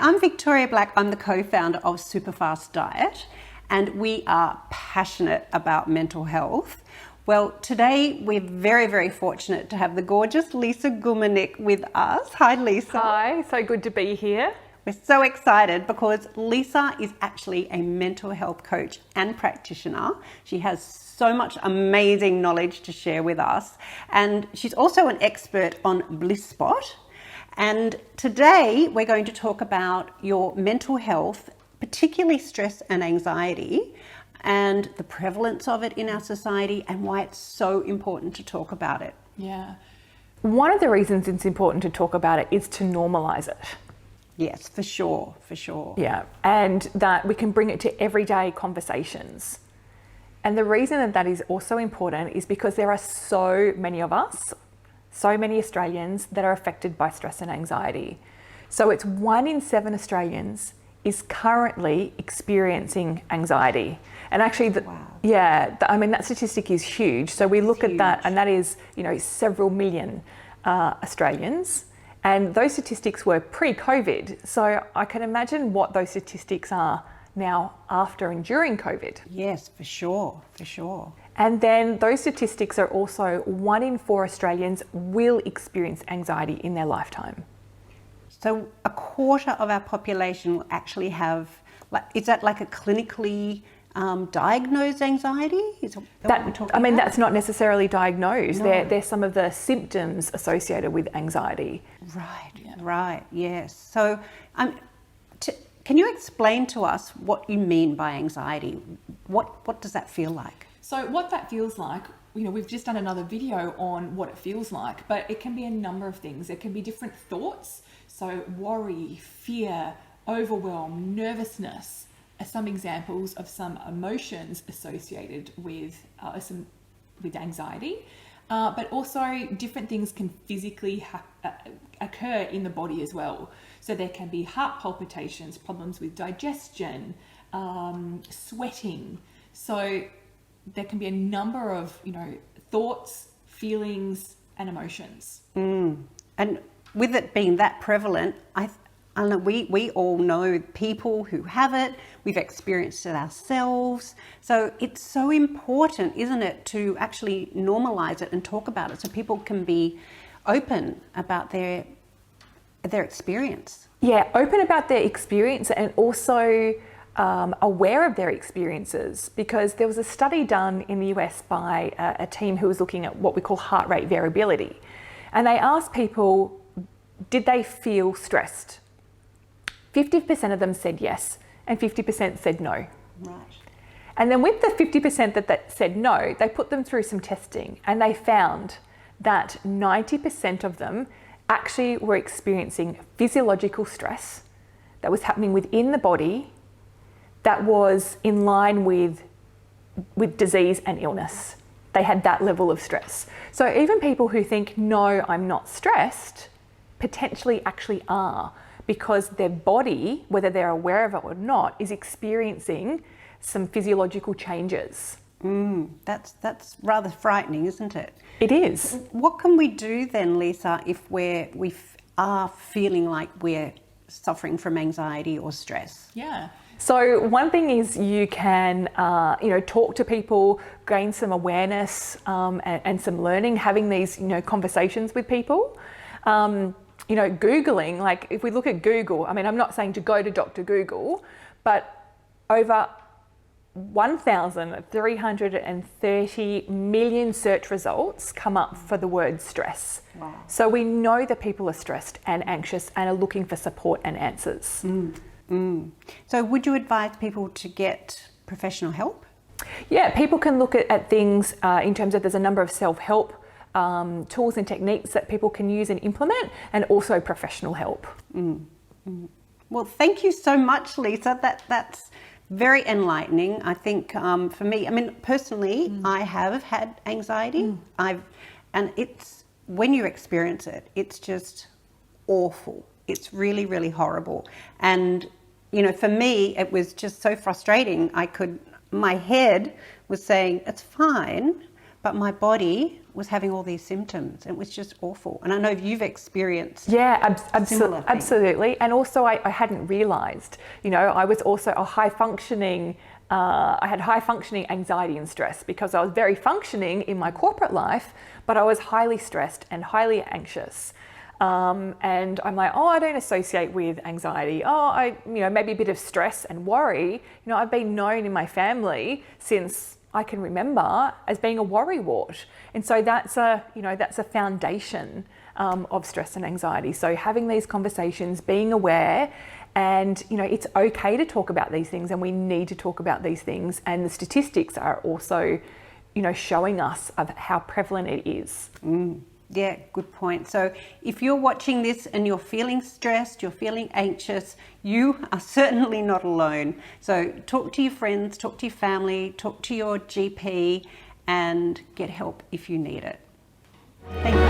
I'm Victoria Black. I'm the co-founder of Superfast Diet, and we are passionate about mental health. Well, today we're very, very fortunate to have the gorgeous Lisa Gumanik with us. Hi, Lisa. Hi, so good to be here. We're so excited because Lisa is actually a mental health coach and practitioner. She has so much amazing knowledge to share with us, and she's also an expert on BlissSpot. And today we're going to talk about your mental health, particularly stress and anxiety, and the prevalence of it in our society and why it's so important to talk about it. Yeah. One of the reasons it's important to talk about it is to normalise it. Yes, for sure, for sure. Yeah, and that we can bring it to everyday conversations. And the reason that that is also important is because there are so many of us, so many Australians that are affected by stress and anxiety. So it's 1 in 7 Australians is currently experiencing anxiety. And actually, that statistic is huge. So we look at that, and that is, several million Australians. And those statistics were pre-COVID. So I can imagine what those statistics are now after and during COVID. Yes, for sure, for sure. And then those statistics are also 1 in 4 Australians will experience anxiety in their lifetime. So a quarter of our population will actually have, is that like a clinically diagnosed anxiety? That's not necessarily diagnosed. No. They're some of the symptoms associated with anxiety. Right, yes. So can you explain to us what you mean by anxiety? What does that feel like? So what that feels like, we've just done another video on what it feels like, but it can be a number of things. It can be different thoughts. So worry, fear, overwhelm, nervousness are some examples of some emotions associated with anxiety. But also different things can physically occur in the body as well. So there can be heart palpitations, problems with digestion, sweating. So there can be a number of, thoughts, feelings, and emotions. And with it being that prevalent, I know we all know people who have it. We've experienced it ourselves. So it's so important, isn't it, to actually normalise it and talk about it so people can be open about their experience. Yeah, open about their experience and also aware of their experiences, because there was a study done in the US by a team who was looking at what we call heart rate variability. And they asked people, did they feel stressed? 50% of them said yes, and 50% said no. Right. And then with the 50% that said no, they put them through some testing, and they found that 90% of them actually were experiencing physiological stress that was happening within the body that was in line with disease and illness. They had that level of stress. So even people who think, no, I'm not stressed, potentially actually are, because their body, whether they're aware of it or not, is experiencing some physiological changes. That's rather frightening, isn't it? It is. What can we do then, Lisa, if we are feeling like we're suffering from anxiety or stress? Yeah. So one thing is you can, talk to people, gain some awareness and some learning, having these, conversations with people. Googling, like if we look at Google, I'm not saying to go to Dr. Google, but over 1,330 million search results come up for the word stress. Wow. So we know that people are stressed and anxious and are looking for support and answers. So would you advise people to get professional help? Yeah, people can look at things in terms of there's a number of self-help tools and techniques that people can use and implement, and also professional help. Well, thank you so much, Lisa. That's very enlightening. I think for me, personally, I have had anxiety. And it's, when you experience it, it's just awful. It's really, really horrible. And, for me, it was just so frustrating. My head was saying, it's fine, but my body was having all these symptoms. It was just awful. And I know you've experienced similar things. Absolutely. And also I hadn't realized, you know, I was also a high functioning, I had high functioning anxiety and stress because I was very functioning in my corporate life, but I was highly stressed and highly anxious. And I'm like, oh, I don't associate with anxiety. Oh, maybe a bit of stress and worry. You know, I've been known in my family since I can remember as being a worry wart. And so that's a foundation of stress and anxiety. So having these conversations, being aware, and, you know, it's okay to talk about these things, and we need to talk about these things. And the statistics are also, you know, showing us of how prevalent it is. Yeah, good point. So if you're watching this and you're feeling stressed, you're feeling anxious, you are certainly not alone. So talk to your friends, talk to your family, talk to your GP, and get help if you need it. Thank you.